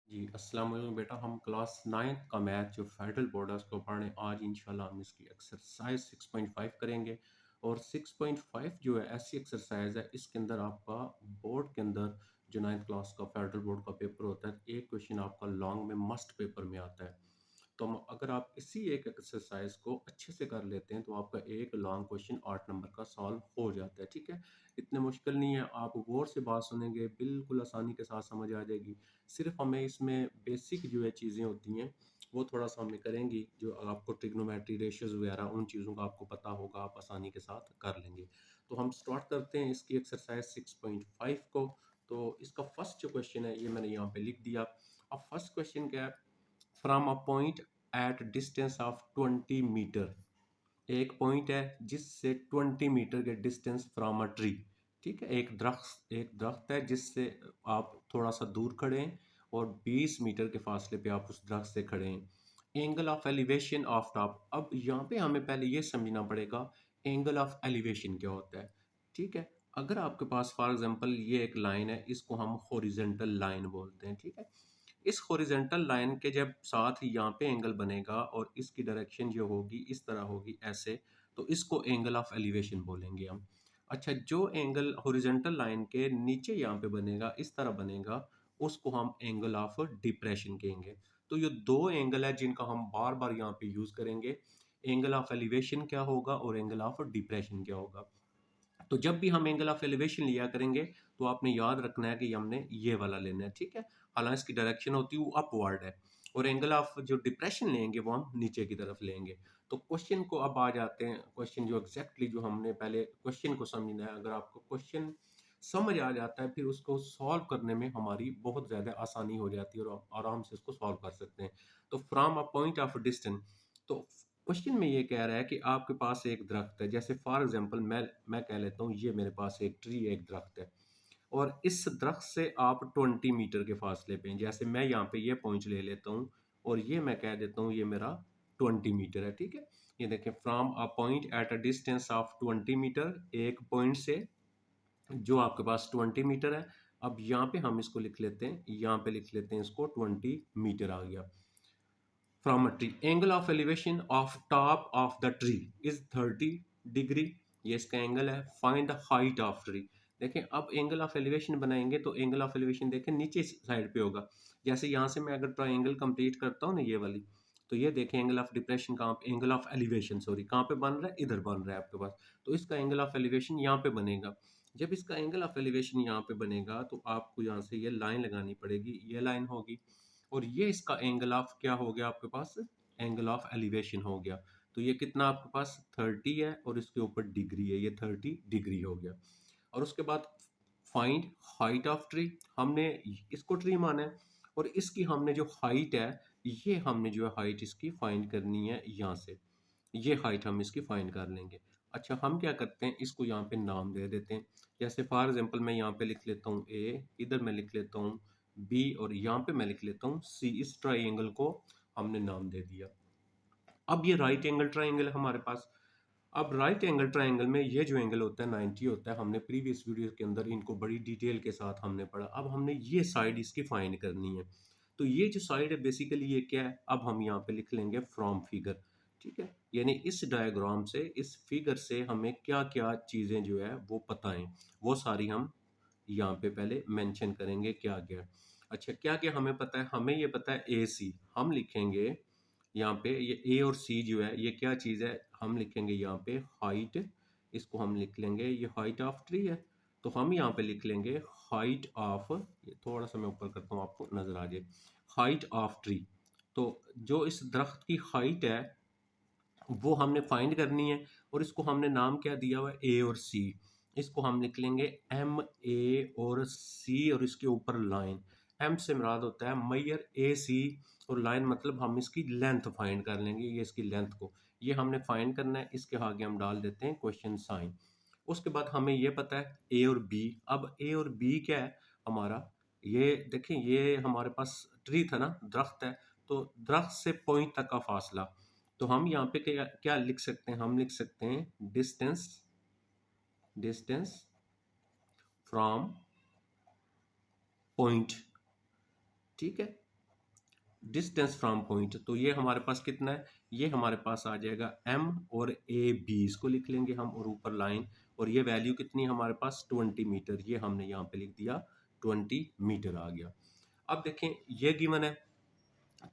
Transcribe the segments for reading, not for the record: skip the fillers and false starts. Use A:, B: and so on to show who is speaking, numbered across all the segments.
A: जी, अस्सलाम वालेकुम बेटा। हम क्लास 9th का मैथ जो फेडरल बोर्ड है उसको पढ़ने आज इंशाल्लाह हम इसकी एक्सरसाइज 6.5 करेंगे। और 6.5 जो है ऐसी एक्सरसाइज है, इसके अंदर आपका बोर्ड के अंदर जो 9th क्लास का फेडरल बोर्ड का पेपर होता है, एक क्वेश्चन आपका लॉन्ग में मस्ट पेपर में आता है। तो अगर आप इसी एक एक्सरसाइज को अच्छे से कर लेते हैं तो आपका एक लॉन्ग क्वेश्चन 8 नंबर का सॉल्व हो जाता है। ठीक है, इतने मुश्किल नहीं है। आप गौर से बात सुनेंगे बिल्कुल आसानी के साथ समझ आ जाएगी। सिर्फ हमें इसमें बेसिक जो है चीज़ें होती हैं वो थोड़ा सा हमें करेंगी, जो आपको ट्रिग्नोमेट्री रेशियोज वगैरह उन चीज़ों का आपको पता होगा, आप आसानी के साथ कर लेंगे। तो हम स्टार्ट करते हैं इसकी एक्सरसाइज 6.5 को। तो इसका फर्स्ट जो क्वेश्चन है ये मैंने यहाँ पे लिख दिया। अब फर्स्ट क्वेश्चन क्या है? From a point at distance of 20 metre. एक पॉइंट है जिससे 20 मीटर के डिस्टेंस फ्रॉम अ ट्री। ठीक है, एक दरख्त है जिससे आप थोड़ा सा दूर खड़े हैं और 20 मीटर के फासले पे आप उस दरख्त से खड़े हैं। Angle of elevation of top. अब यहाँ पे हमें पहले ये समझना पड़ेगा एंगल ऑफ एलिवेशन क्या होता है। ठीक है, अगर आपके पास फॉर एग्जांपल ये एक लाइन है, इसको हम हॉरिजॉन्टल लाइन बोलते हैं। ठीक है, इस हॉरिजॉन्टल लाइन के जब साथ ही यहाँ पे एंगल बनेगा और इसकी डायरेक्शन जो होगी इस तरह होगी ऐसे, तो इसको एंगल ऑफ एलिवेशन बोलेंगे हम। अच्छा, जो एंगल हॉरिजॉन्टल लाइन के नीचे यहाँ पे बनेगा इस तरह बनेगा, उसको हम एंगल ऑफ डिप्रेशन कहेंगे। तो ये दो एंगल है जिनका हम बार बार यहाँ पे यूज करेंगे। एंगल ऑफ एलिवेशन क्या होगा और एंगल ऑफ डिप्रेशन क्या होगा। तो जब भी हम एंगल ऑफ एलिवेशन लिया करेंगे तो आपने याद रखना है कि हमने ये वाला लेना है। ठीक है, हालांकि इसकी डायरेक्शन होती है वो अपवर्ड है। और एंगल ऑफ जो डिप्रेशन लेंगे वो हम नीचे की तरफ लेंगे। तो क्वेश्चन को अब आ जाते हैं। क्वेश्चन जो एग्जैक्टली जो हमने पहले क्वेश्चन को समझना है। अगर आपको क्वेश्चन समझ आ जाता है फिर उसको सॉल्व करने में हमारी बहुत ज़्यादा आसानी हो जाती है और हम आराम से उसको सॉल्व कर सकते हैं। तो from a point of distance, तो क्वेश्चन में ये कह रहा है कि आपके पास एक दरख्त है। जैसे फॉर एग्जांपल मैं कह लेता हूँ ये मेरे पास एक ट्री एक दरख्त है और इस दरख्त से आप 20 मीटर के फासले पे हैं। जैसे मैं यहाँ पे ये पॉइंट ले लेता हूँ और ये मैं कह देता हूँ ये मेरा 20 मीटर है। ठीक है, ये देखें, from a point at a distance of 20 metre, एक पॉइंट से जो आपके पास 20 मीटर है। अब यहाँ पे हम इसको लिख लेते हैं, यहाँ पे लिख लेते हैं इसको 20 मीटर आ गया। From a tree, angle of elevation of top of the tree is 30 degree. ये इसका एंगल है। Find the height of tree. देखें, अब एंगल ऑफ एलिवेशन बनाएंगे तो एंगल ऑफ एलिवेशन देखें नीचे साइड पे होगा। जैसे यहाँ से मैं अगर ट्राइंगल कंप्लीट करता हूँ ना, ये वाली, तो ये देखें एंगल ऑफ डिप्रेशन कहाँ पे, एंगल ऑफ एलिवेशन सॉरी कहाँ पे बन रहा है, इधर बन रहा है आपके पास। तो इसका एंगल ऑफ एलिवेशन यहाँ पे बनेगा। जब इसका एंगल ऑफ एलिवेशन यहाँ पे बनेगा तो आपको यहाँ से ये लाइन लगानी पड़ेगी, ये लाइन होगी। और ये इसका एंगल ऑफ क्या हो गया आपके पास, एंगल ऑफ एलिवेशन हो गया। तो ये कितना आपके पास 30 है और इसके ऊपर डिग्री है, ये 30 डिग्री हो गया। और उसके बाद फाइंड हाइट ऑफ ट्री, हमने इसको ट्री माना है और इसकी हमने जो हाइट है, ये हमने जो है हाइट इसकी फाइंड करनी है यहाँ से। ये हाइट हम इसकी फाइंड कर लेंगे। अच्छा, हम क्या करते हैं, इसको यहाँ पे नाम दे देते हैं। जैसे फॉर एग्जांपल मैं यहाँ पे लिख लेता हूँ ए, इधर मैं लिख लेता हूँ बी और यहाँ पे मैं लिख लेता हूँ सी। इस ट्राइंगल को हमने नाम दे दिया। अब ये राइट एंगल ट्राइंगल है हमारे पास। अब राइट एंगल ट्राइंगल में ये जो एंगल होता है 90 होता है। हमने प्रीवियस वीडियो के अंदर इनको बड़ी डिटेल के साथ हमने पढ़ा। अब हमने ये साइड इसकी फाइंड करनी है। तो ये जो साइड है बेसिकली ये क्या है, अब हम यहाँ पे लिख लेंगे फ्रॉम फिगर। ठीक है, यानी इस डायग्राम से, इस फिगर से हमें क्या क्या चीज़ें जो है वो पता है, वो सारी हम यहाँ पे पहले मेंशन करेंगे क्या क्या। अच्छा, क्या क्या हमें पता है? हमें ये पता है ए सी, हम लिखेंगे यहाँ पे ये ए और सी जो है ये क्या चीज़ है, हम लिखेंगे यहाँ पे हाइट। इसको हम लिख लेंगे, ये हाइट ऑफ ट्री है। तो हम यहाँ पे लिख लेंगे हाइट ऑफ, ये थोड़ा सा मैं ऊपर करता हूँ आपको नजर आ जाए, हाइट ऑफ ट्री। तो जो इस दरख्त की हाइट है वो हमने फाइंड करनी है और इसको हमने नाम क्या दिया हुआ है, ए और सी। इसको हम लिख लेंगे एम ए और सी और इसके ऊपर लाइन। एम से मुराद होता है मैयर, ए सी और लाइन मतलब हम इसकी लेंथ फाइंड कर लेंगे, ये इसकी लेंथ को ये हमने फाइंड करना है। इसके आगे हम डाल देते हैं क्वेश्चन साइन। उसके बाद हमें ये पता है ए और बी। अब ए और बी क्या है हमारा, ये देखें ये हमारे पास ट्री था ना, दरख्त है। तो दरख्त से पॉइंट तक का फासला, तो हम यहाँ पे क्या क्या लिख सकते हैं, हम लिख सकते हैं डिस्टेंस, डिस्टेंस फ्रॉम पॉइंट। ठीक है, डिस्टेंस फ्रॉम पॉइंट, तो ये हमारे पास कितना है, ये हमारे पास आ जाएगा एम और ए बी, इसको लिख लेंगे हम, और ऊपर लाइन, और ये वैल्यू कितनी है हमारे पास 20 मीटर, ये हमने यहाँ पे लिख दिया 20 मीटर आ गया। अब देखें ये गिवन है,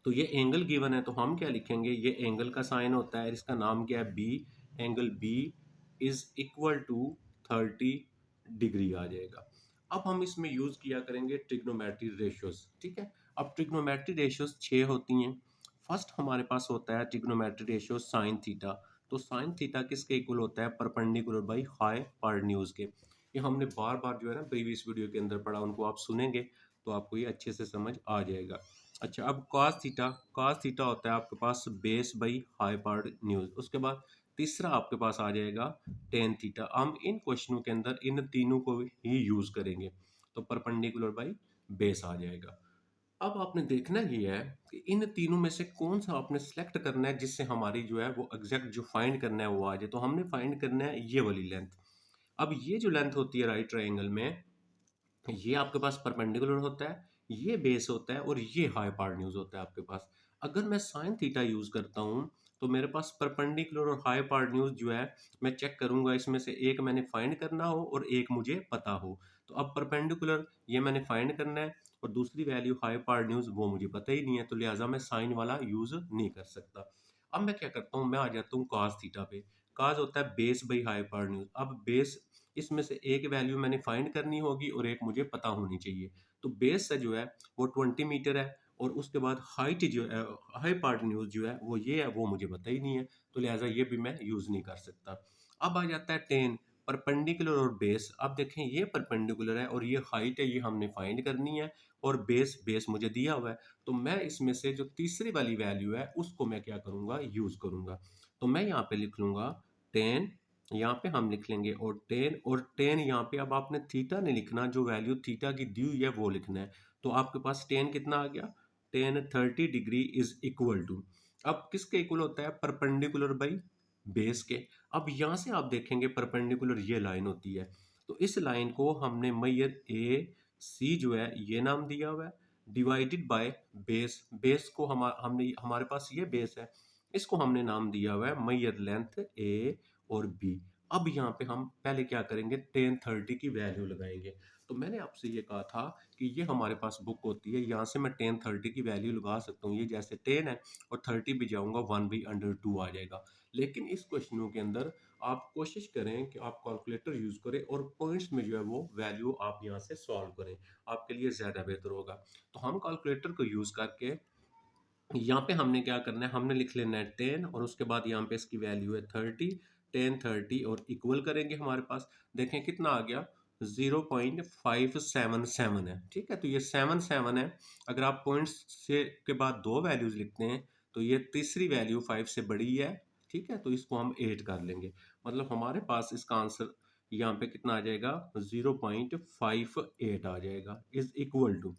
A: तो ये एंगल गिवन है, तो हम क्या लिखेंगे, ये एंगल का साइन होता है, इसका नाम क्या है B, angle B is equal to 30 degree आ जाएगा। अब हम इसमें यूज किया करेंगे ट्रिग्नोमेट्री रेशियोज, ठीक है। अब ट्रिग्नोमेट्री रेशियोज 6 होती हैं। फर्स्ट हमारे पास होता है ट्रिग्नोमेट्री रेशियो साइन थीटा, तो साइन थीटा किसके इक्वल होता है, परपेंडिकुलर बाई हाइपोटेन्यूज के। ये हमने बार बार जो है ना प्रीवियस वीडियो के अंदर पढ़ा, उनको आप सुनेंगे तो आपको ये अच्छे से समझ आ जाएगा। अच्छा, अब cos थीटा होता है आपके पास बेस बाई हाइपोटेन्यूज। उसके बाद तीसरा आपके पास आ जाएगा टेन थीटा। हम इन क्वेश्चनों के अंदर इन तीनों को ही यूज करेंगे, तो परपेंडिकुलर बाई बेस आ जाएगा। अब आपने देखना ही है कि इन तीनों में से कौन सा आपने सेलेक्ट करना है जिससे हमारी जो है वो एग्जैक्ट जो फाइंड करना है वो आ जाए। तो हमने फाइंड करना है ये वाली लेंथ। अब ये जो लेंथ होती है राइट ट्रायंगल में, ये आपके पास परपेंडिकुलर होता है, ये बेस होता है, और ये हाइपोटेन्यूज होता है आपके पास। अगर मैं साइन थीटा यूज करता हूँ तो मेरे पास परपेंडिकुलर और हाइपोटेन्यूज जो है, मैं चेक करूंगा इसमें से एक मैंने फाइंड करना हो और एक मुझे पता हो। तो अब परपेंडिकुलर ये मैंने फाइंड करना है, और दूसरी वैल्यू हाइपोटेन्यूज वो मुझे पता ही नहीं है, तो लिहाजा मैं साइन वाला यूज नहीं कर सकता। अब मैं क्या करता हूँ, मैं आ जाता हूँ cos थीटा पे। cos होता है बेस बाई हाइपोटेन्यूज। अब बेस, इसमें से एक वैल्यू मैंने फाइंड करनी होगी और एक मुझे पता होनी चाहिए। तो बेस से जो है वो 20 मीटर है, और उसके बाद हाइट जो है, हाइपोटेन्यूज जो है वो ये है, वो मुझे पता ही नहीं है, तो लिहाजा ये भी मैं यूज नहीं कर सकता। अब आ जाता है टेन, परपेंडिकुलर और बेस। अब देखें ये परपेंडिकुलर है और ये हाइट है, ये हमने फाइंड करनी है, और बेस बेस मुझे दिया हुआ है। तो मैं इसमें से जो तीसरी वाली वैल्यू है उसको मैं क्या करूंगा, यूज करूंगा। तो मैं यहाँ पे लिख लूंगा टेन, यहाँ पे हम लिख लेंगे और टेन यहाँ पे, अब आपने थीटा नहीं लिखना, जो वैल्यू थीटा की दी हुई है वो लिखना है। तो आपके पास टेन कितना आ गया, tan 30 degree is equal to, अब किसके इक्वल होता है, परपेंडिकुलर बाई बेस के। अब यहाँ से आप देखेंगे परपेंडिकुलर ये लाइन होती है, तो इस लाइन को हमने मैयर ए सी जो है ये नाम दिया हुआ है, डिवाइडेड बाय बेस। बेस को हमने, हमारे पास ये बेस है, इसको हमने नाम दिया हुआ है मैयर लेंथ ए और बी। अब यहाँ पे हम पहले क्या करेंगे, टेन 30 की वैल्यू लगाएंगे। तो मैंने आपसे ये कहा था कि ये हमारे पास बुक होती है, यहाँ से मैं टेन 30 की वैल्यू लगा सकता हूँ। ये जैसे टेन है और 30 भी जाऊंगा, 1/√2 आ जाएगा। लेकिन इस क्वेश्चनों के अंदर आप कोशिश करें कि आप कैलकुलेटर यूज करें और पॉइंट्स में जो है वो वैल्यू आप यहाँ से सॉल्व करें, आपके लिए ज़्यादा बेहतर होगा। तो हम कैलकुलेटर को यूज़ करके यहाँ पे हमने क्या करना है, हमने लिख लेना है टेन, और उसके बाद यहाँ पे इसकी वैल्यू है 30। टेन 30 और इक्वल करेंगे, हमारे पास देखें कितना आ गया, 0.577 है, ठीक है। तो ये 7 है। अगर आप पॉइंट्स से के बाद दो वैल्यूज लिखते हैं तो ये तीसरी वैल्यू 5 से बड़ी है, ठीक है। तो इसको हम 8 कर लेंगे, मतलब हमारे पास इसका आंसर यहाँ पे कितना आ जाएगा, 0.58 आ जाएगा, is equal to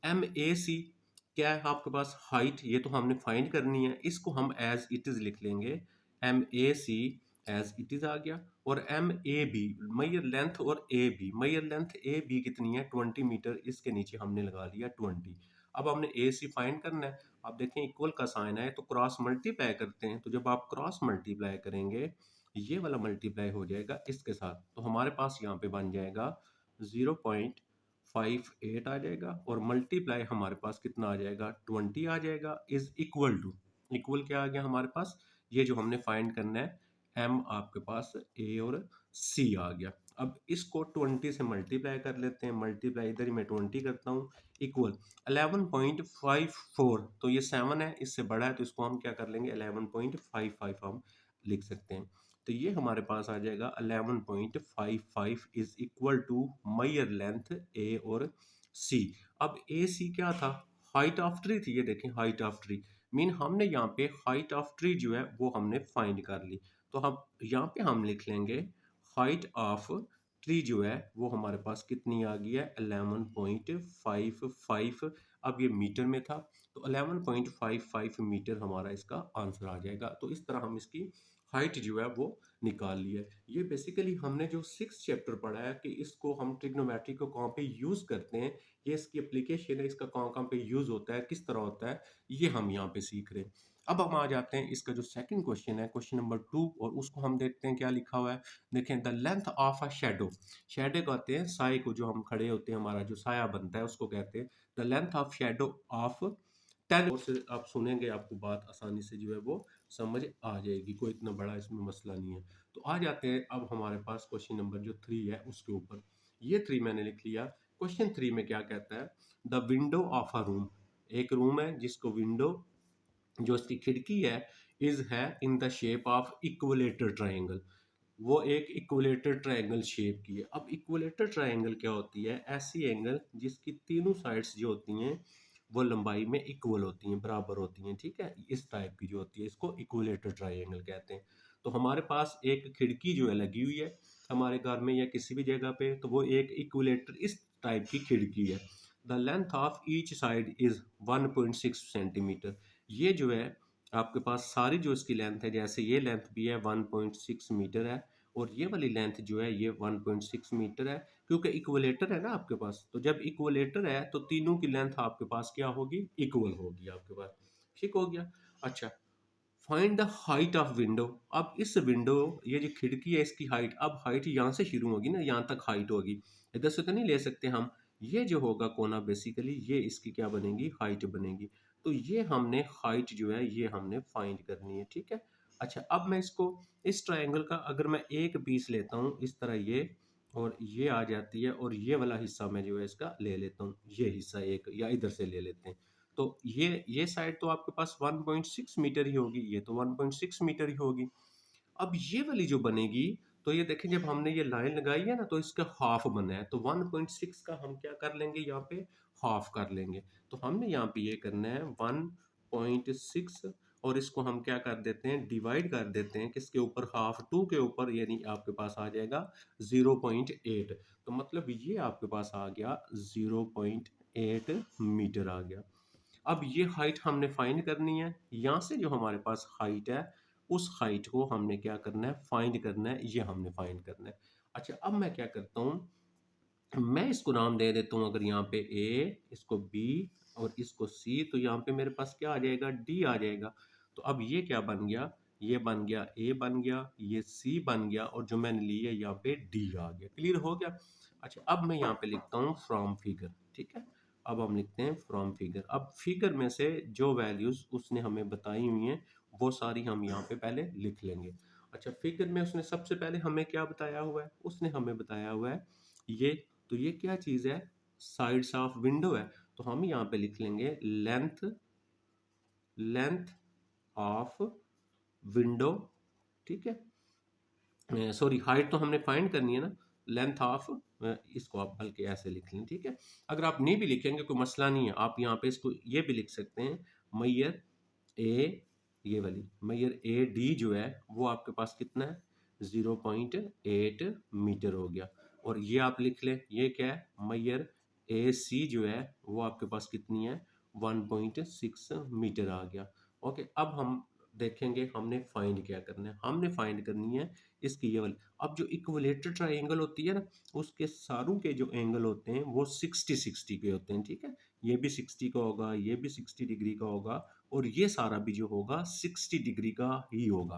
A: M A C. क्या है आपके पास, हाइट, ये तो हमने फाइंड करनी है, इसको हम एज इट इज लिख लेंगे, M A C as it is आ गया। और एम ए बी मैयर लेंथ, और ए बी मैयर लेंथ ए बी कितनी है 20 मीटर, इसके नीचे हमने लगा लिया 20। अब हमने ए सी फाइंड करना है। आप देखें इक्वल का साइन है तो क्रॉस मल्टीप्लाई करते हैं, तो जब आप क्रॉस मल्टीप्लाई करेंगे ये वाला मल्टीप्लाई हो जाएगा इसके साथ, तो हमारे पास यहाँ पे बन जाएगा 0.58 आ जाएगा, और मल्टीप्लाई हमारे पास कितना आ जाएगा, 20 आ जाएगा, इज इक्वल टू, इक्वल क्या आ गया हमारे पास, ये जो हमने फाइंड करना है एम, आपके पास ए और सी आ गया। अब इसको 20 से मल्टीप्लाई कर लेते हैं, मल्टीप्लाई इधर ही मैं 20 करता हूँ, इक्वल 11.54। तो ये 7 है, इससे बड़ा है, तो इसको हम क्या कर लेंगे, 11.55 हम लिख सकते हैं। तो ये हमारे पास आ जाएगा 11.55 इज इक्वल टू मैयर लेंथ ए और सी। अब ए सी क्या था, हाइट ऑफ ट्री थी, ये देखें हाइट ऑफ ट्री, मीन हमने यहाँ पे हाइट ऑफ ट्री जो है वो हमने फाइंड कर ली। तो हम यहाँ पे हम लिख लेंगे हाइट ऑफ ट्री जो है वो हमारे पास कितनी आ गई है, 11.55। अब ये मीटर में था, तो 11.55 मीटर हमारा इसका आंसर आ जाएगा। तो इस तरह हम इसकी हाइट जो है वो निकाल ली है। ये बेसिकली हमने जो 6th चैप्टर पढ़ा है कि इसको हम ट्रिग्नोमेट्री को कहाँ पे यूज़ करते हैं, ये इसकी एप्लीकेशन है, इसका कहाँ-कहाँ पे यूज़ होता है, किस तरह होता है, ये हम यहाँ पे सीख रहे हैं। अब हम आ जाते हैं इसका जो सेकंड क्वेश्चन है, क्वेश्चन नंबर 2, और उसको हम देखते हैं क्या लिखा हुआ है। देखें, the length of a shadow, shadow कहते हैं साए को, जो हम खड़े होते हैं, हमारा जो साया बनता है उसको कहते हैं। The length of shadow of 10, और से आप सुनेंगे आपको बात आसानी से जो है वो समझ आ जाएगी, कोई इतना बड़ा इसमें मसला नहीं है। तो आ जाते हैं अब हमारे पास क्वेश्चन नंबर जो 3 है उसके ऊपर। ये 3 मैंने लिख लिया। क्वेश्चन 3 में क्या कहता है, the window of a room, एक रूम है जिसको विंडो, जो इसकी खिड़की है in the shape of equilateral triangle, वो एक इक्वलेटर ट्रायंगल शेप की है। अब इक्वलेटर ट्रायंगल क्या होती है, ऐसी एंगल जिसकी तीनों साइड्स जो होती हैं वो लंबाई में इक्वल होती हैं, बराबर होती हैं, ठीक है, इस टाइप की जो होती है इसको इक्वलेटर ट्रायंगल कहते हैं। तो हमारे पास एक खिड़की जो है लगी हुई है हमारे घर में या किसी भी जगह पे, तो वो एक इक्वलेटर इस टाइप की खिड़की है। The length of each side is 1.6 centimetre. ये जो है आपके पास सारी जो इसकी लेंथ है, जैसे ये लेंथ भी है 1.6 मीटर है, और ये वाली लेंथ जो है ये 1.6 मीटर है, क्योंकि इक्वलेटर है ना आपके पास। तो जब इक्वलेटर है तो तीनों की लेंथ आपके पास क्या होगी, इक्वल होगी आपके पास। ठीक हो गया। अच्छा, find the height of window. अब इस विंडो, ये जो खिड़की है इसकी हाइट, अब हाइट यहाँ से शुरू होगी ना, यहाँ तक हाइट होगी, इधर से तो नहीं ले सकते हम। ये जो होगा कोना बेसिकली ये इसकी क्या बनेगी, हाइट बनेगी। तो ये हमने हाइट जो है ये हमने फाइंड करनी है, ठीक है। अच्छा, अब मैं इसको, इस ट्रायंगल का अगर मैं एक पीस लेता हूँ इस तरह, ये और ये आ जाती है, और ये वाला हिस्सा मैं जो है इसका ले लेता हूँ, ये हिस्सा एक, या इधर से ले लेते हैं। तो ये साइड तो आपके पास 1.6 मीटर ही होगी, ये तो 1.6 मीटर ही होगी। अब ये वाली जो बनेगी, तो ये देखें जब हमने ये लाइन लगाई है ना तो इसका हाफ बना है, तो 1.6 का हम क्या कर लेंगे यहाँ पे, हाफ कर लेंगे। तो हमने यहाँ पे ये करना है 1.6, और इसको हम क्या कर देते हैं, डिवाइड कर देते हैं किसके ऊपर, हाफ, 2 के ऊपर, यानी आपके पास आ जाएगा 0.8। तो मतलब ये आपके पास आ गया 0.8 मीटर आ गया। अब ये हाइट हमने फाइंड करनी है, यहाँ से जो हमारे पास हाइट है उस हाइट को हमने क्या करना है, फाइंड करना है, ये हमने फाइंड करना है। अच्छा, अब मैं क्या करता हूँ, मैं इसको नाम दे देता हूँ, अगर यहाँ पे ए, इसको बी और इसको सी, तो यहाँ पे मेरे पास क्या आ जाएगा, डी आ जाएगा। तो अब ये क्या बन गया, ये बन गया ए बन गया, ये सी बन गया, और जो मैंने ली है यहाँ पे डी आ गया। क्लियर हो गया। अच्छा, अब मैं यहाँ पे लिखता हूँ फ्रॉम फिगर, ठीक है। अब हम लिखते हैं फ्रॉम फिगर। अब फिगर में से जो वैल्यूज उसने हमें बताई हुई हैं वो सारी हम यहाँ पे पहले लिख लेंगे। अच्छा, फिगर में उसने सबसे पहले हमें क्या बताया हुआ है, उसने हमें बताया हुआ है ये, तो ये क्या चीज़ है, साइड्स ऑफ विंडो है। तो हम यहाँ पे लिख लेंगे लेंथ, लेंथ ऑफ विंडो, ठीक है। सॉरी, हाइट तो हमने फाइंड करनी है ना, लेंथ ऑफ, इसको आप बल्कि ऐसे लिख लें, ठीक है। अगर आप नहीं भी लिखेंगे कोई मसला नहीं है, आप यहाँ पे इसको ये भी लिख सकते हैं, मैयर ए, ये वाली मैयर ए डी जो है वो आपके पास कितना है, 0.8 मीटर हो गया। और ये आप लिख लें, ये क्या है, मैयर ए सी जो है वो आपके पास कितनी है, 1.6 मीटर आ गया। ओके, अब हम देखेंगे हमने फाइंड क्या करना है, हमने फाइंड करनी है इसकी ये वाली। अब जो इक्विलेटरल ट्रायंगल होती है ना, उसके सारों के जो एंगल होते हैं वो 60-60 के होते हैं, ठीक है। ये भी 60 का होगा, ये भी 60 डिग्री का होगा, और ये सारा भी जो होगा 60 डिग्री का ही होगा।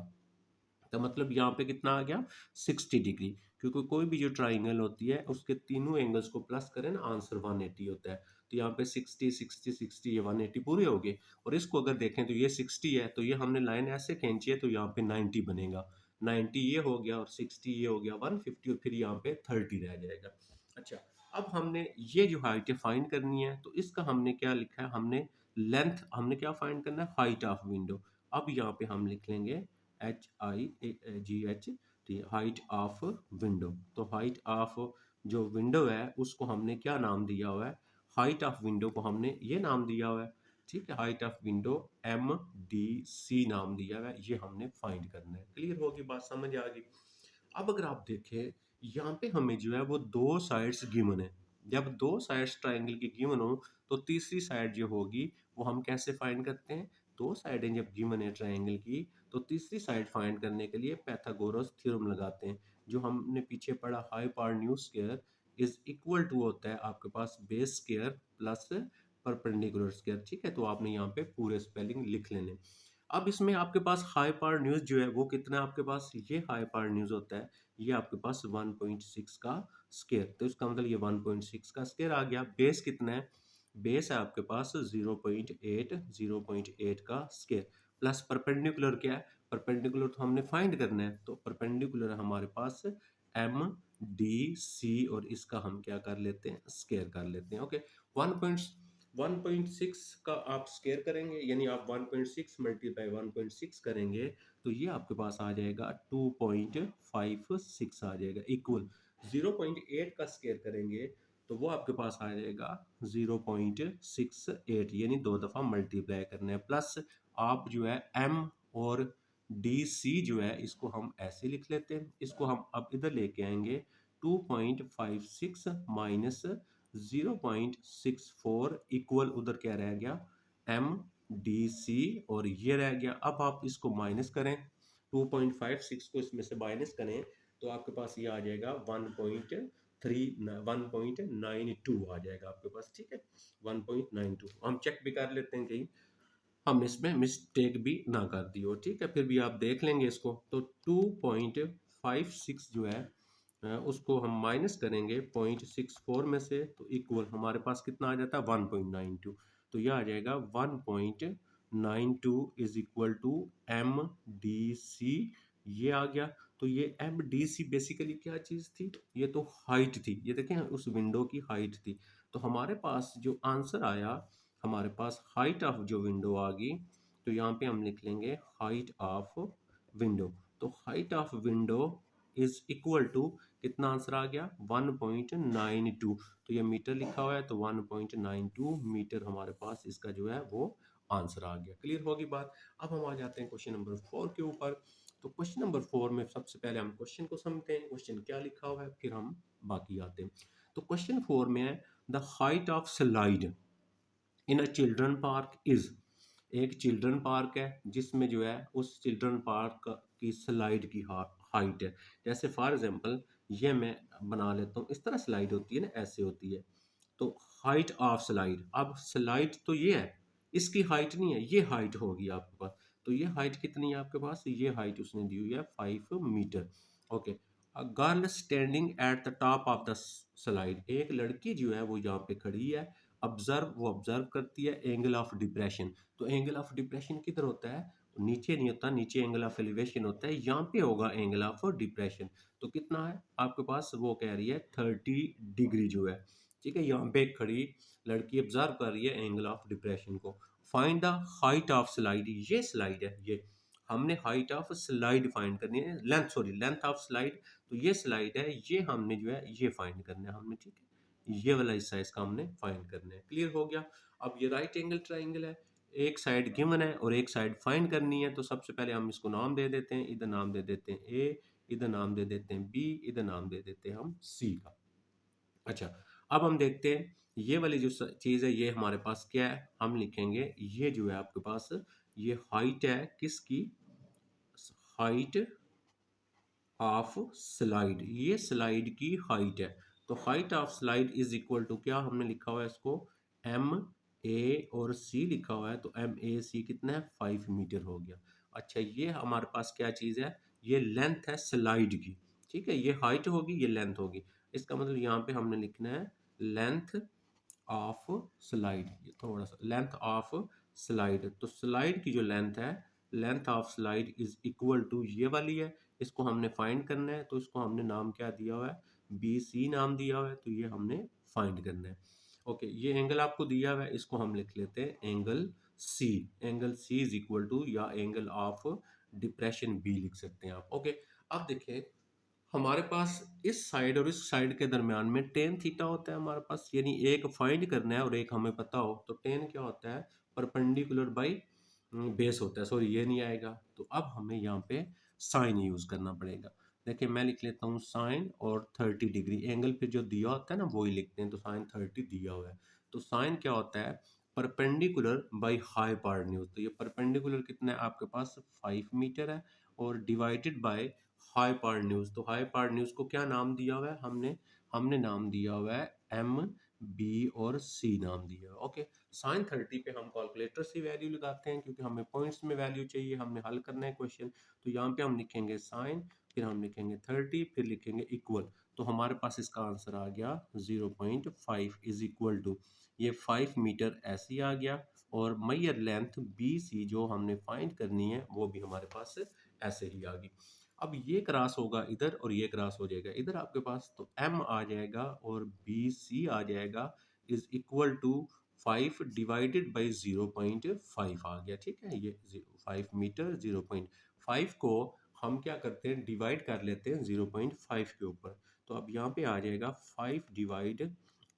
A: तो मतलब यहाँ पे कितना आ गया, 60 डिग्री, क्योंकि कोई भी जो ट्राइंगल होती है उसके तीनों एंगल्स को प्लस करें ना, आंसर 180 होता है। तो यहाँ पे 60 60 60, ये 180 पूरे हो गए। और इसको अगर देखें तो ये 60 है, तो ये हमने लाइन ऐसे खींची है, तो यहाँ पे 90 बनेगा, 90 ये हो गया, और 60 ये हो गया 150, और फिर यहाँ पे 30 रह जाएगा। अच्छा, अब हमने ये जो हाइट फाइंड करनी है, तो इसका हमने क्या लिखा है, हमने लेंथ, हमने क्या फाइंड करना है, हाइट ऑफ विंडो। अब यहाँ पे हम लिख लेंगे HIGH, हाइट ऑफ विंडो। तो हाइट ऑफ जो विंडो है उसको हमने क्या नाम दिया हुआ है, हाइट ऑफ विंडो को हमने ये नाम दिया हुआ है, ठीक है। हाइट ऑफ विंडो MDC नाम दिया हुआ है, ये हमने फाइंड करना है। क्लियर होगी बात, समझ आ गई। अब अगर आप देखें यहाँ पे हमें जो है वो दो साइड्स गिवन है। जब दो साइड्स ट्राइंगल की गिवन हो तो तीसरी साइड जो होगी वो हम कैसे फाइंड करते हैं? दो साइडें जब गिवन है ट्रायंगल की, तो तीसरी साइड फाइंड करने के लिए पाइथागोरस थ्योरम लगाते हैं, जो हमने पीछे पढ़ा hypotenuse square is equal to होता है आपके पास base square plus perpendicular square. ठीक है, तो आपने यहाँ पे पूरे स्पेलिंग लिख लेने। अब इसमें आपके पास हाइपोटेन्यूज जो है वो कितना है आपके पास, ये हाइपोटेन्यूज होता है ये आपके पास 1.6 का स्क्वायर, तो इसका मतलब ये 1.6 का स्क्वायर आ गया। बेस कितना है, बेस है आपके पास 0.8 का स्क्वायर प्लस परपेंडिकुलर क्या है, परपेंडिकुलर तो हमने फाइंड करना है, तो परपेंडिकुलर है हमारे पास एम डी सी, और इसका हम क्या कर लेते हैं, स्क्वायर कर लेते हैं। ओके, 1.6 का आप स्क्वायर करेंगे, यानी आप 1.6 मल्टीप्लाई 1.6 करेंगे, तो ये आपके पास आ जाएगा 2.56 आ जाएगा, इक्वल 0.8 का स्क्वायर करेंगे तो वो आपके पास आ जाएगा 0.68, यानी दो दफा मल्टीप्लाई करना है, प्लस आप जो है एम और डी सी जो है इसको हम ऐसे लिख लेते हैं, इसको हम अब इधर लेके आएंगे 2.56 माइनस 0.64 इक्वल उधर क्या रह गया, एम डी सी, और ये रह गया। अब आप इसको माइनस करें, 2.56 को इसमें से माइनस करें तो आपके पास ये आ जाएगा 1.92 आ जाएगा आपके पास। ठीक है, 1.92 हम चेक भी कर लेते हैं कहीं हम इसमें मिस्टेक भी ना कर दी हो। ठीक है, फिर भी आप देख लेंगे इसको, तो 2.56 जो है उसको हम माइनस करेंगे 0.64 में से, तो इक्वल हमारे पास कितना आ जाता है 1.92, तो यह आ जाएगा 1.92 is equal to M D C, ये आ गया। तो ये एम डी सी बेसिकली क्या चीज़ थी, ये तो हाइट थी, ये देखें उस विंडो की हाइट थी। तो हमारे पास जो आंसर आया, हमारे पास हाइट ऑफ जो विंडो आ गई, तो यहाँ पे हम लिख लेंगे हाइट ऑफ विंडो, तो height of window is equal to कितना आंसर आ गया 1.92, तो ये मीटर लिखा हुआ है तो 1.92 मीटर हमारे पास इसका जो है वो आंसर आ गया। क्लियर होगी बात। अब हम आ जाते हैं क्वेश्चन नंबर 4 के ऊपर। तो क्वेश्चन नंबर 4 में सबसे पहले हम क्वेश्चन को समझते हैं, क्वेश्चन क्या लिखा हुआ है, फिर हम बाकी आते हैं। तो क्वेश्चन 4 में है the height of slide in a children park is, एक चिल्ड्रन पार्क है जिसमें जो है उस चिल्ड्रन पार्क की स्लाइड की हाइट है। जैसे फॉर एग्जांपल ये मैं बना लेता हूँ, इस तरह स्लाइड होती है ना, ऐसे होती है, तो हाइट ऑफ स्लाइड, अब स्लाइड तो ये है, इसकी हाइट नहीं है, ये हाइट होगी आपके पास। तो ये हाइट कितनी है आपके पास, ये हाइट उसने दी हुई है 5 metre. Okay, a girl standing at the top of the slide, एक लड़की जो है वो यहाँ पे खड़ी है, ऑब्जर्व, वो ऑब्जर्व करती है एंगल ऑफ डिप्रेशन। तो एंगल ऑफ डिप्रेशन किधर होता है, नीचे नहीं होता, नीचे एंगल ऑफ एलिवेशन होता है, यहाँ पे होगा एंगल ऑफ डिप्रेशन। तो कितना है आपके पास, वो कह रही है 30 डिग्री जो है। ठीक है, यहाँ पे एक खड़ी लड़की ऑब्जर्व कर रही है एंगल ऑफ डिप्रेशन को। Find the height of slide, ये स्लाइड है, ये हमने हाइट ऑफ स्लाइड फाइंड करनी है, length sorry length of slide, तो ये स्लाइड है, ये हमने जो है ये फाइंड करना है हमने। ठीक है, ये वाला हिस्सा इसका हमने फाइंड करना है। क्लियर हो गया। अब ये राइट एंगल ट्राइंगल है, एक साइड गिवन है और एक साइड फाइंड करनी है, तो सबसे पहले हम इसको नाम दे देते हैं, इधर नाम दे देते हैं ए, इधर नाम दे देते हैं बी, इधर नाम दे देते हैं हम सी का। अच्छा, अब हम देखते हैं ये वाली जो चीज़ है ये हमारे पास क्या है, हम लिखेंगे ये जो है आपके पास ये हाइट है किसकी, हाइट ऑफ स्लाइड, ये स्लाइड की हाइट है। तो height of slide is equal to क्या हमने लिखा हुआ है इसको, एम ए और सी लिखा हुआ है, तो एम ए सी कितना है 5 मीटर हो गया। अच्छा, ये हमारे पास क्या चीज़ है, ये लेंथ है स्लाइड की। ठीक है, ये हाइट होगी, ये लेंथ होगी, इसका मतलब यहाँ पे हमने लिखना है लेंथ ऑफ स्लाइड, ये थोड़ा सा लेंथ ऑफ स्लाइड, तो स्लाइड की जो लेंथ है, length of slide is equal to ये वाली है, इसको हमने फाइंड करना है, तो इसको हमने नाम क्या दिया हुआ है, बी सी नाम दिया हुआ है, तो ये हमने फाइंड करना है। ओके, ये एंगल आपको दिया हुआ है, इसको हम लिख लेते हैं angle C, angle C is equal to, या एंगल ऑफ डिप्रेशन बी लिख सकते हैं आप। ओके, अब देखें हमारे पास इस साइड और इस साइड के दरमियान में टेन थीटा होता है हमारे पास, यानी एक फाइंड करना है और एक हमें पता हो, तो टेन क्या होता है, परपेंडिकुलर बाई बेस होता है, सॉरी ये नहीं आएगा, तो अब हमें यहाँ पे साइन यूज करना पड़ेगा। देखिए मैं लिख लेता हूँ साइन और 30 डिग्री, एंगल पे जो दिया होता है ना वही लिखते हैं, तो साइन 30 दिया हुआ है, तो साइन क्या होता है परपेंडिकुलर बाय हाइपोटेन्यूज। तो ये परपेंडिकुलर कितना है आपके पास 5 मीटर है, और डिवाइडेड बाय हाइपोटेन्यूज। तो हाइपोटेन्यूज को क्या नाम दिया हुआ है हमने? हमने नाम दिया हुआ है एम, बी और सी नाम दिया है। ओके, साइन 30 पे हम कैलकुलेटर से वैल्यू लगाते हैं क्योंकि हमें पॉइंट्स में वैल्यू चाहिए, हमने हल करना है क्वेश्चन। तो यहाँ पे हम लिखेंगे साइन, फिर हम लिखेंगे 30, फिर लिखेंगे इक्वल। तो हमारे पास इसका आंसर आ गया 0.5 इज इक्वल टू, ये 5 मीटर ऐसे ही आ गया, और मैयर लेंथ बी सी जो हमने फाइंड करनी है वो भी हमारे पास ऐसे ही आ गई। अब ये क्रॉस होगा इधर और ये क्रॉस हो जाएगा इधर आपके पास, तो m आ जाएगा और बी सी आ जाएगा, is equal to 5 divided by 0.5 आ गया। ठीक है, ये 5 मीटर 0.5 को हम क्या करते हैं, डिवाइड कर लेते हैं 0.5 के ऊपर। तो अब यहाँ पे आ जाएगा 5 डिवाइड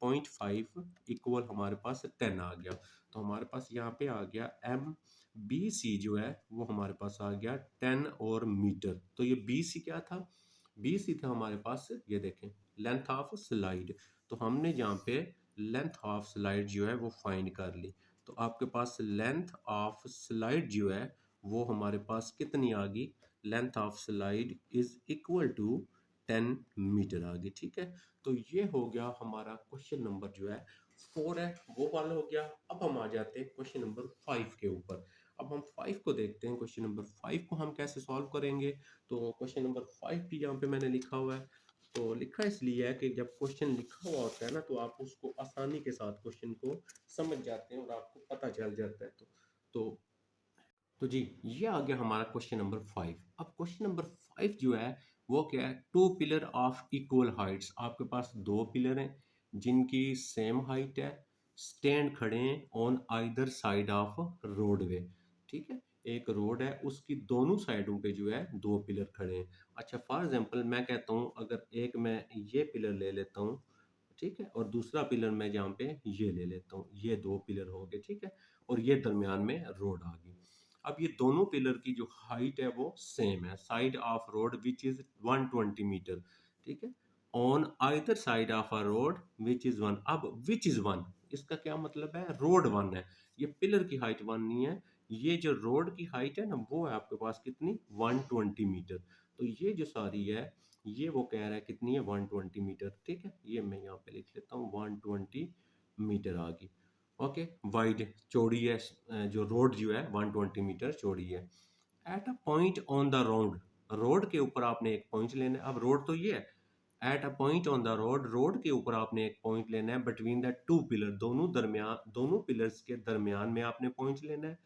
A: 0.5 इक्वल हमारे पास 10 आ गया। तो हमारे पास यहाँ पे आ गया एम बी सी जो है वो हमारे पास आ गया 10 और मीटर। तो ये बी सी क्या था? बी सी था हमारे पास, ये देखें, लेंथ ऑफ स्लाइड। तो हमने यहाँ पे लेंथ ऑफ स्लाइड जो है वो फाइंड कर ली। तो आपके पास लेंथ ऑफ स्लाइड जो है वो हमारे पास कितनी आ गई? Length of slide is equal to 10 metre आ गई। ठीक है, तो ये हो गया हमारा क्वेश्चन नंबर जो है 4 है वो वाला हो गया। अब हम आ जाते हैं क्वेश्चन नंबर 5 के ऊपर। अब हम 5 को देखते हैं, क्वेश्चन नंबर 5 को हम कैसे सॉल्व करेंगे। तो क्वेश्चन नंबर 5 भी यहाँ पे मैंने लिखा हुआ है। तो लिखा इसलिए है कि जब क्वेश्चन लिखा हुआ होता है ना, तो आप उसको आसानी के साथ क्वेश्चन को समझ जाते हैं और आपको पता चल जाता है। तो तो जी, ये आ गया हमारा क्वेश्चन नंबर 5। अब क्वेश्चन नंबर 5 जो है वो क्या है? Two pillar of equal heights. आपके पास दो पिलर हैं जिनकी सेम हाइट है, स्टैंड खड़े हैं on either side of roadway. ठीक है, एक रोड है उसकी दोनों साइडों पे जो है दो पिलर खड़े हैं। अच्छा, फॉर एग्जांपल मैं कहता हूँ, अगर एक मैं ये पिलर ले लेता हूँ, ठीक है, और दूसरा पिलर मैं जहाँ पे ये ले लेता हूँ, ये दो पिलर हो गए। ठीक है, और ये दरमियान में रोड आ गई। अब ये दोनों पिलर की जो हाइट है वो सेम है, side of road which is 120 metre. ठीक है, on either side of a road which is one. अब विच इज वन, इसका क्या मतलब है? रोड वन है, ये पिलर की हाइट वन नहीं है। ये जो रोड की हाइट है ना वो है आपके पास कितनी? 120 मीटर। तो ये जो सारी है ये वो कह रहा है कितनी है? 120 मीटर। ठीक है, ये मैं यहाँ पे लिख लेता हूँ 120 मीटर आ गई। ओके, वाइड चौड़ी है, जो रोड जो है 120 मीटर चौड़ी है। At a point on the road, road के ऊपर आपने एक पॉइंट लेना है। अब रोड तो ये है, at a point on the road, road के ऊपर आपने एक पॉइंट लेना है। बिटवीन द टू पिलर, दोनों पिलर्स के दरमियान में आपने पॉइंट लेना है।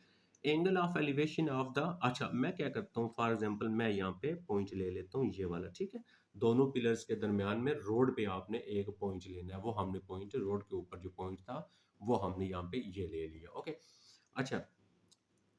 A: Angle of elevation of the, अच्छा मैं क्या करता हूँ, फॉर एग्जांपल मैं यहाँ पे पॉइंट ले लेता हूँ ये वाला। ठीक है, दोनों पिलर्स के दरमियान में रोड पे आपने एक पॉइंट लेना है। वो हमने पॉइंट, रोड के ऊपर जो पॉइंट था वो हमने यहाँ पे ये ले लिया। ओके, अच्छा,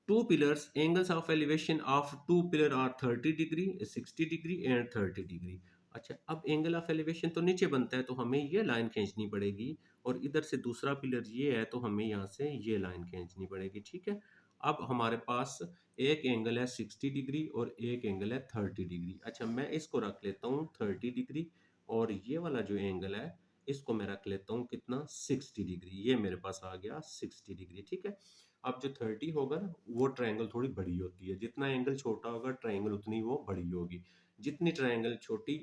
A: two pillars, angles of elevation of two pillar are 30 degree, 60 degree and 30 degree. अच्छा, अब एंगल ऑफ एलिवेशन तो नीचे बनता है तो हमें ये लाइन खींचनी पड़ेगी, और इधर से दूसरा पिलर ये है तो हमें यहाँ से ये लाइन खींचनी पड़ेगी। ठीक है, अब हमारे पास एक एंगल है 60 डिग्री और एक एंगल है 30 डिग्री। अच्छा, मैं इसको रख लेता हूँ 30 डिग्री, और ये वाला जो एंगल है इसको मैं रख लेता हूँ कितना? 60 डिग्री। ये मेरे पास आ गया 60 डिग्री। ठीक है, अब जो 30 होगा ना वो ट्रायंगल थोड़ी बड़ी होती है, जितना एंगल छोटा होगा ट्रायंगल उतनी वो बड़ी होगी। जितनी ट्रायंगल छोटी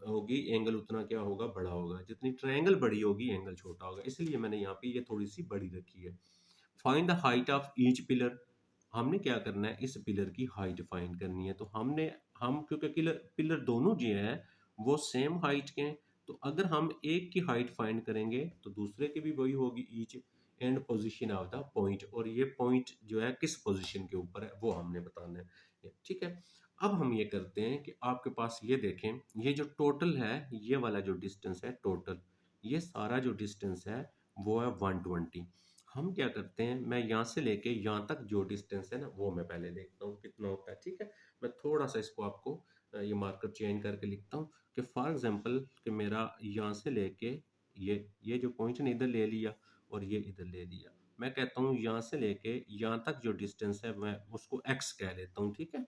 A: होगी एंगल उतना क्या होगा? बड़ा होगा। जितनी ट्रायंगल बड़ी होगी एंगल छोटा होगा, इसलिए मैंने यहाँ पे ये थोड़ी सी बड़ी रखी है। Find the height of each pillar, हमने क्या करना है? इस पिलर की हाइट फाइंड करनी है। तो हम क्योंकि पिलर पिलर दोनों जो हैं वो सेम हाइट के हैं, तो अगर हम एक की हाइट फाइंड करेंगे तो दूसरे की भी वही होगी, each and position of the point. और ये पॉइंट जो है किस पोजीशन के ऊपर है वो हमने बताना है। ठीक है, अब हम ये करते हैं कि आपके पास ये देखें, ये जो टोटल है, ये वाला जो डिस्टेंस है टोटल, ये सारा जो डिस्टेंस है वो है 120। हम क्या करते हैं, मैं यहाँ से लेके यहाँ तक जो डिस्टेंस है ना वो मैं पहले देखता हूँ कितना होता है। ठीक है, मैं थोड़ा सा इसको आपको ये मार्कर चेंज करके लिखता हूँ कि फॉर एग्जांपल कि मेरा यहाँ से लेके ये जो पॉइंट ने इधर ले लिया और ये इधर ले लिया, मैं कहता हूँ यहाँ से लेके यहाँ तक जो डिस्टेंस है मैं उसको x कह लेता हूँ। ठीक है,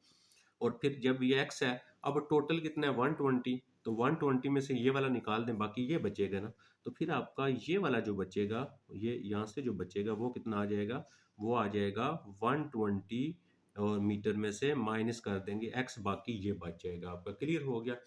A: और फिर जब ये x है, अब टोटल कितना है? 120। तो 120 में से ये वाला निकाल दें, बाकी ये बचेगा ना। तो फिर आपका ये वाला जो बचेगा, ये यहाँ से जो बचेगा वो कितना आ जाएगा, वो आ जाएगा 120, और मीटर में से माइनस कर देंगे x, बाकी ये बच जाएगा आपका। क्लियर हो गया।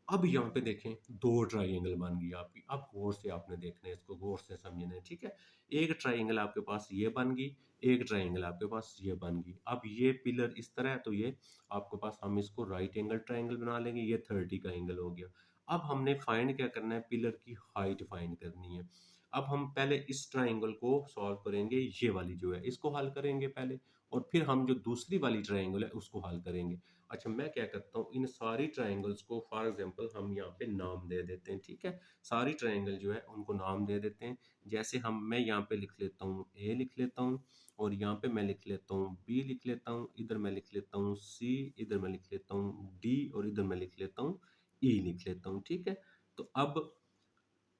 A: अब यहाँ पे देखें, दो ट्राइंगल बन गई आपकी। अब गौर से आपने देखना है, इसको गौर से समझना है, ठीक है। एक ट्राइंगल आपके पास ये बन गई, एक ट्राइंगल आपके पास ये बन गई। अब ये पिलर इस तरह है, तो ये आपके पास, हम इसको राइट एंगल ट्राइंगल बना लेंगे, ये 30 का एंगल हो गया। अब हमने फाइंड क्या करना है, पिलर की हाइट फाइंड करनी है। अब हम पहले इस ट्राइंगल को सॉल्व करेंगे, ये वाली जो है इसको हल करेंगे पहले, और फिर हम जो दूसरी वाली ट्राइंगल है उसको हल करेंगे। अच्छा, मैं क्या करता हूँ, इन सारी ट्राइंगल्स को फॉर एग्जांपल हम यहाँ पे नाम दे देते हैं, ठीक है। सारी ट्राइंगल जो है उनको नाम दे देते हैं। जैसे मैं यहाँ पे लिख लेता हूँ ए, लिख लेता हूँ, और यहाँ पे मैं लिख लेता हूँ बी, लिख लेता हूँ, इधर मैं लिख लेता हूँ सी, इधर मैं लिख लेता हूँ डी, और इधर मैं लिख लेता हूँ ई, लिख लेता हूँ, ठीक है। तो अब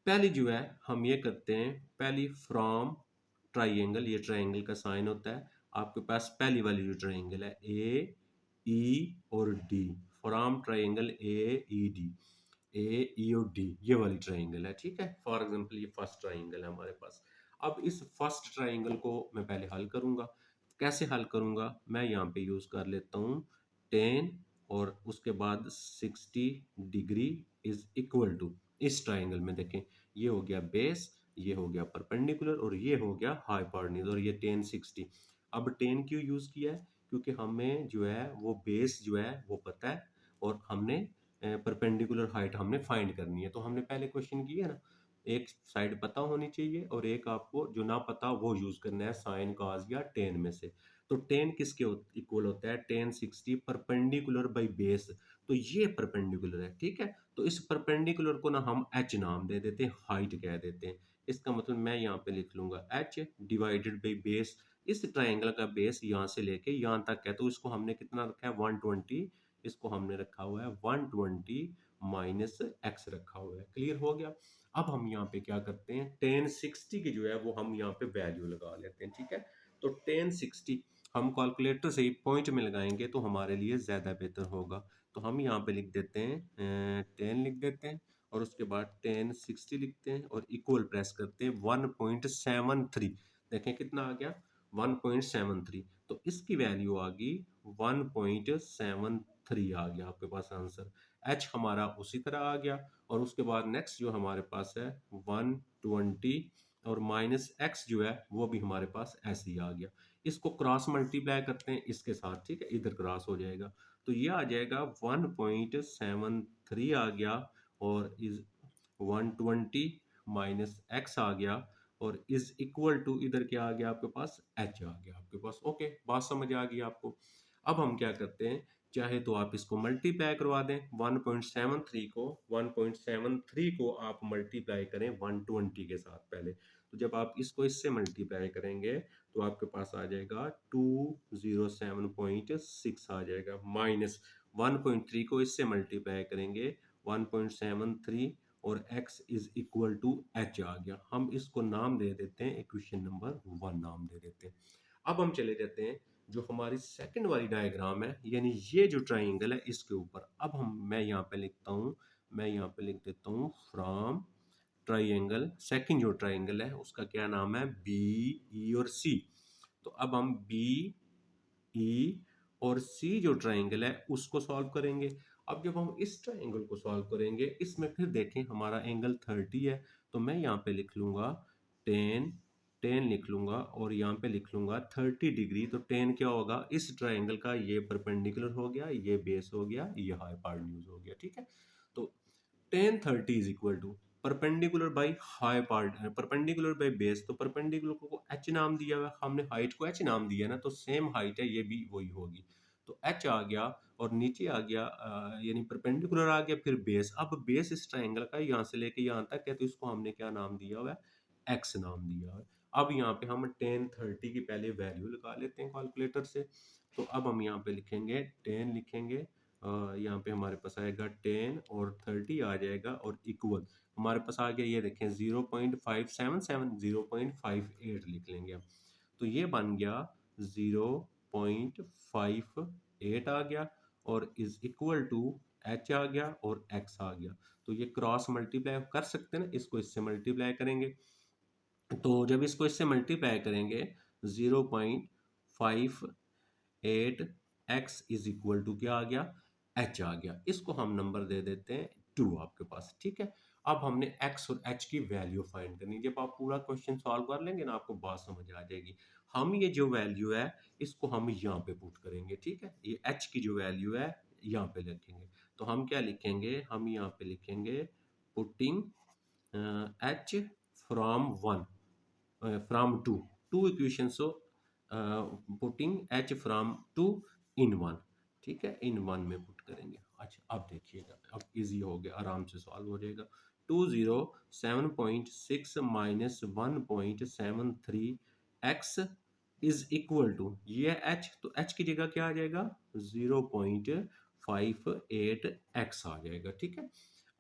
A: पहली जो है हम ये करते हैं, पहली फ्रॉम ट्राइंगल, ये ट्राइंगल का साइन होता है आपके पास। पहली वाली जो ट्राइंगल है ए ई और D, from triangle A E D, A E और डी, ये वाली ट्राइंगल है, ठीक है। फॉर एग्जांपल ये फर्स्ट ट्राइंगल है हमारे पास। अब इस फर्स्ट ट्राइंगल को मैं पहले हल करूंगा। कैसे हल करूंगा, मैं यहाँ पे यूज कर लेता हूँ 10, और उसके बाद 60 डिग्री इज इक्वल टू, इस ट्राइंगल में देखें, ये हो गया बेस, ये हो गया परपेंडिकुलर, और ये हो गया हाइपोटेन्यूज, और ये 10 60। अब 10 क्यों यूज किया है, क्योंकि हमें जो है वो बेस जो है वो पता है, और हमने परपेंडिकुलर हाइट हमने फाइंड करनी है। तो हमने पहले क्वेश्चन किया ना, एक साइड पता होनी चाहिए और एक आपको जो ना पता वो यूज करना है, साइन कॉस या टेन में से। तो टेन किसके इक्वल होता है, 10 60 परपेंडिकुलर बाई बेस। तो ये परपेंडिकुलर है, ठीक है। तो इस परपेंडिकुलर को ना हम एच नाम दे देते हैं, हाइट कह देते हैं। इसका मतलब मैं यहाँ पे लिख लूंगा एच डिवाइडेड बाई बेस। इस ट्राइंगल का बेस यहाँ से लेके यहाँ तक है, तो इसको हमने कितना रखा है, 120। इसको हमने रखा हुआ है 120 माइनस एक्स रखा हुआ है। क्लियर हो गया। अब हम यहाँ पे क्या करते हैं, 10 60 की जो है वो हम यहाँ पे वैल्यू लगा लेते हैं, ठीक है। तो 10 60 हम कैलकुलेटर से ही पॉइंट में लगाएंगे तो हमारे लिए ज़्यादा बेहतर होगा। तो हम यहाँ पे लिख देते हैं 10 लिख देते हैं, और उसके बाद 10 60 लिखते हैं, और इक्वल प्रेस करते हैं 1.73। देखें कितना आ गया, 1.73। तो इसकी वैल्यू आ गई 1.73 आ गया आपके पास आंसर। एच हमारा उसी तरह आ गया, और उसके बाद नेक्स्ट जो हमारे पास है 120, और माइनस एक्स जो है वो भी हमारे पास ऐसे ही आ गया। इसको क्रॉस मल्टीप्लाई करते हैं इसके साथ, ठीक है, इधर क्रॉस हो जाएगा। तो ये आ जाएगा 1.73 आ गया, और इज 120 माइनस एक्स आ गया, और इज इक्वल टू, इधर क्या आ गया आपके पास, एच आ गया आपके पास। ओके, बात समझ आ गई आपको। अब हम क्या करते हैं, चाहे तो आप इसको मल्टीप्लाई करवा दें, 1.73 को, 1.73 को आप मल्टीप्लाई करें 120 के साथ पहले। तो जब आप इसको इससे मल्टीप्लाई करेंगे तो आपके पास आ जाएगा 207.6 आ जाएगा, माइनस 1.3 को इससे मल्टीप्लाई करेंगे 1.73, और x is equal to H आ गया। हम इसको नाम दे देते हैं, इक्वेशन नंबर 1 नाम दे देते हैं। अब हम चले जाते हैं जो हमारी सेकंड वाली डायग्राम है, यानी ये जो ट्राइंगल है इसके ऊपर। अब मैं यहाँ पे लिखता हूँ, मैं यहाँ पे लिख देता हूँ फ्रॉम ट्राइंगल, सेकंड जो ट्राइंगल है उसका क्या नाम है, बी ई और सी। तो अब हम बी ई और सी जो ट्राइंगल है उसको सॉल्व करेंगे। अब जब हम इस ट्राइंगल को सॉल्व करेंगे, इसमें फिर देखें हमारा एंगल 30 है, तो मैं यहाँ पे लिख लूंगा 10, 10 लिख लूंगा, और यहाँ पे लिख लूंगा 30 डिग्री। तो 10 क्या होगा, इस ट्राइंगल का ये परपेंडिकुलर हो गया, ये बेस हो गया, ये हाइपोटेन्यूज हो गया, ठीक है। तो 10 30 is equal to perpendicular by high part, perpendicular by base. तो परपेंडिकुलर को एच नाम दिया हुआ है, हमने हाइट को एच नाम दिया ना, तो सेम हाइट है, ये भी वही होगी। तो एच आ गया, और नीचे आ गया यानी परपेंडिकुलर आ गया, फिर बेस। अब बेस इस ट्राइंगल का यहाँ से लेके यहाँ तक है, तो इसको हमने क्या नाम दिया हुआ है, एक्स नाम दिया हुआ है। अब यहाँ पे हम 10 30 की पहले वैल्यू लगा लेते हैं कैलकुलेटर से। तो अब हम यहाँ पे लिखेंगे 10 लिखेंगे, यहाँ पे हमारे पास आएगा 10 और 30 आ जाएगा, और इक्वल हमारे पास आ गया, ये देखें 0.577, 0.58 लिख लेंगे हम। तो ये बन गया 0.58 आ गया, और इज इक्वल टू एच आ गया और एक्स आ गया। तो ये क्रॉस मल्टीप्लाई कर सकते हैं ना, इसको इससे मल्टीप्लाई करेंगे। तो जब इसको इससे मल्टीप्लाई करेंगे 0.58 एक्स इज इक्वल टू क्या आ गया, एच आ गया। इसको हम नंबर दे देते हैं 2 आपके पास, ठीक है। अब हमने एक्स और एच की वैल्यू फाइंड करनी है। जब आप पूरा क्वेश्चन सॉल्व कर लेंगे ना, आपको बात समझ आ जाएगी। हम ये जो वैल्यू है इसको हम यहाँ पे पुट करेंगे, ठीक है। ये एच की जो वैल्यू है यहाँ पे लिखेंगे। तो हम क्या लिखेंगे, हम यहाँ पे लिखेंगे putting H from 1 from 2 equations, so putting h from 2 in 1, ठीक है, इन 1 में पुट करेंगे। अच्छा अब देखिएगा, अब इजी हो गया, आराम से सॉल्व हो जाएगा। 207.6 minus 1.73 x is equal to, ये h, तो h की जगह क्या आ जाएगा, 0.58 एक्स आ जाएगा, ठीक है।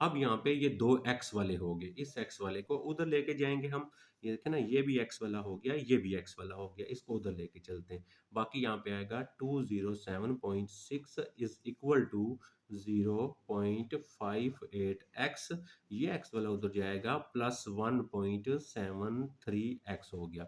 A: अब यहाँ पे ये दो x वाले हो गए, इस x वाले को उधर लेके जाएंगे हम। ये देखे ना, ये भी x वाला हो गया, ये भी x वाला हो गया, इसको उधर लेके चलते हैं। बाकी यहाँ पे आएगा 207.6 इज इक्वल टू 0.58 एक्स, ये x वाला उधर जाएगा, प्लस 1.73 एक्स हो गया।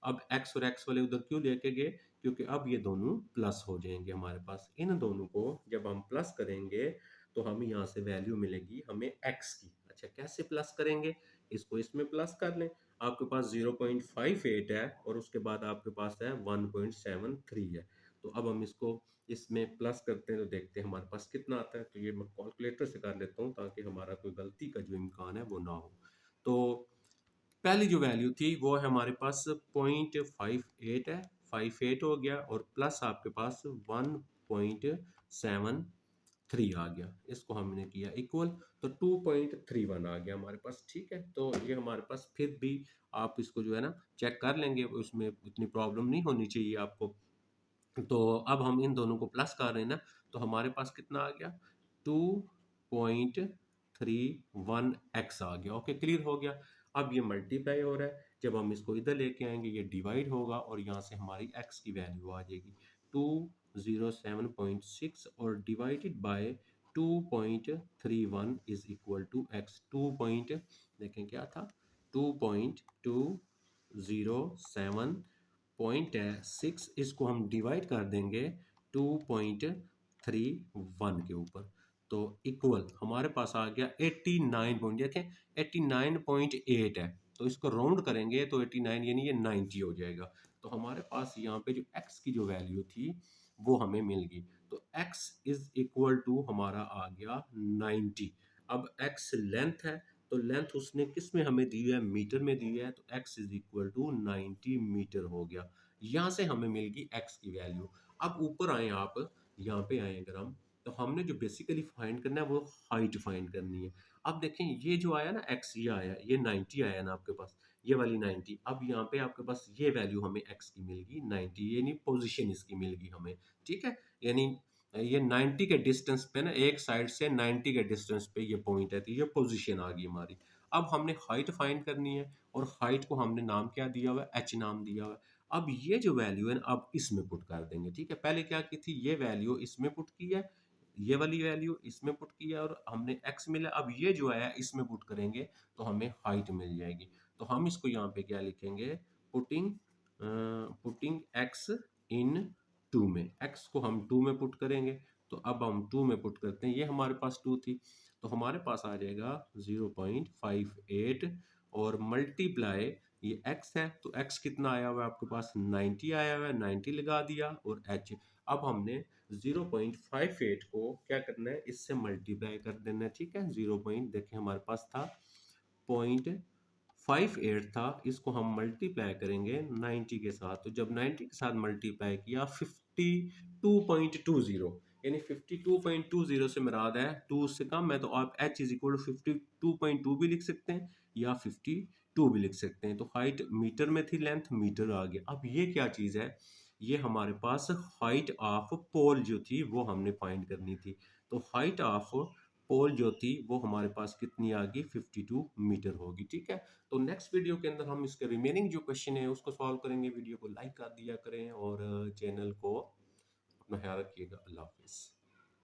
A: अब x और x वाले उधर क्यों लेके गए, क्योंकि अब ये दोनों प्लस हो जाएंगे हमारे पास। इन दोनों को जब हम प्लस करेंगे तो हमें यहाँ से वैल्यू मिलेगी हमें x की। अच्छा कैसे प्लस करेंगे, इसको इसमें प्लस कर लें। आपके पास 0.58 है और उसके बाद आपके पास है 1.73 है। तो अब हम इसको इसमें प्लस करते हैं तो देखते हैं हमारे पास कितना आता है। तो ये मैं कैलकुलेटर से कर लेता हूँ ताकि हमारा कोई गलती का जो इम्कान है वो ना हो। तो पहली जो वैल्यू थी वो है हमारे पास 0.58 है, 58 हो गया, और प्लस आपके पास 1.73 आ गया। इसको हमने किया इक्वल, तो 2.31 आ गया हमारे पास, ठीक है। तो ये हमारे पास फिर भी, आप इसको जो है ना चेक कर लेंगे, उसमें इतनी प्रॉब्लम नहीं होनी चाहिए आपको। तो अब हम इन दोनों को प्लस कर रहे हैं ना, तो हमारे पास कितना आ गया, 2.31 एक्स आ गया। ओके क्लियर हो गया। अब ये मल्टीप्लाई हो रहा है, जब हम इसको इधर लेके आएंगे ये डिवाइड होगा और यहाँ से हमारी एक्स की वैल्यू आ जाएगी 207.6 और divided by 2.31 is equal to x. देखें क्या था, 2.207 पॉइंट है 6, इसको हम डिवाइड कर देंगे 2.31 के ऊपर, तो इक्वल हमारे पास आ गया 89 पॉइंट। देखें 89.8 है, तो इसको राउंड करेंगे तो 89 यानी ये 90 हो जाएगा। तो हमारे पास यहाँ पे जो x की जो वैल्यू थी वो हमें मिल गई। तो x इज इक्वल टू हमारा आ गया 90। अब x लेंथ है, तो लेंथ उसने किस में हमें दी है, मीटर में दी है, तो x is equal to 90 metre हो गया। यहाँ से हमें मिल गई x की वैल्यू। अब ऊपर आए आप, यहाँ पे आए अगर हम, तो हमने जो बेसिकली फाइंड करना है वो हाइट फाइंड करनी है। अब देखें ये जो आया ना x, ये आया, ये 90 आया ना आपके पास, ये वाली 90। अब यहाँ पे आपके पास ये वैल्यू हमें x की मिल गई 90, यानी पोजीशन इसकी मिल गई हमें, ठीक है। यानी ये 90 के डिस्टेंस पे ना, एक साइड से 90 के डिस्टेंस पे ये पॉइंट है, तो ये पोजीशन आ गई हमारी। अब हमने हाइट फाइंड करनी है, और हाइट को हमने नाम क्या दिया हुआ है, h नाम दिया हुआ है। अब ये जो वैल्यू है ना, अब इसमें पुट कर देंगे, ठीक है। पहले क्या की थी, ये वैल्यू इसमें पुट की है, ये वाली वैल्यू इसमें पुट किया और हमने x मिला। अब ये जो है इसमें पुट करेंगे तो हमें हाइट मिल जाएगी। तो हम इसको यहाँ पे क्या लिखेंगे, पुटिंग पुटिंग x इन 2 में, x को हम 2 में पुट करेंगे। तो अब हम 2 में पुट करते हैं, ये हमारे पास 2 थी, तो हमारे पास आ जाएगा 0.58 और मल्टीप्लाई, ये x है तो x कितना आया हुआ है आपके पास, 90 आया हुआ है, 90 लगा दिया, और h। अब हमने 0.58 को क्या करना है, इससे मल्टीप्लाई कर देना है, ठीक है। 0 पॉइंट देखें हमारे पास था 0.58 था, इसको हम मल्टीप्लाई करेंगे 90 के साथ। तो जब 90 के साथ मल्टीप्लाई किया 52.20, यानी 52.20 से मुराद है 2 से कम है, तो आप h इज इक्वल टू 52.2 भी लिख सकते हैं या 52 भी लिख सकते हैं। तो हाइट मीटर में थी, लेंथ मीटर आ गया। अब ये क्या चीज़ है, ये हमारे पास हाइट ऑफ पोल जो थी वो हमने फाइंड करनी थी। तो हाइट ऑफ पोल जो थी वो हमारे पास कितनी आ गई, 52 मीटर होगी, ठीक है। तो नेक्स्ट वीडियो के अंदर हम इसके रिमेनिंग जो क्वेश्चन है उसको सॉल्व करेंगे। वीडियो को लाइक कर दिया करें और चैनल को अपना ख्याल रखिएगा। अल्लाह हाफिज़।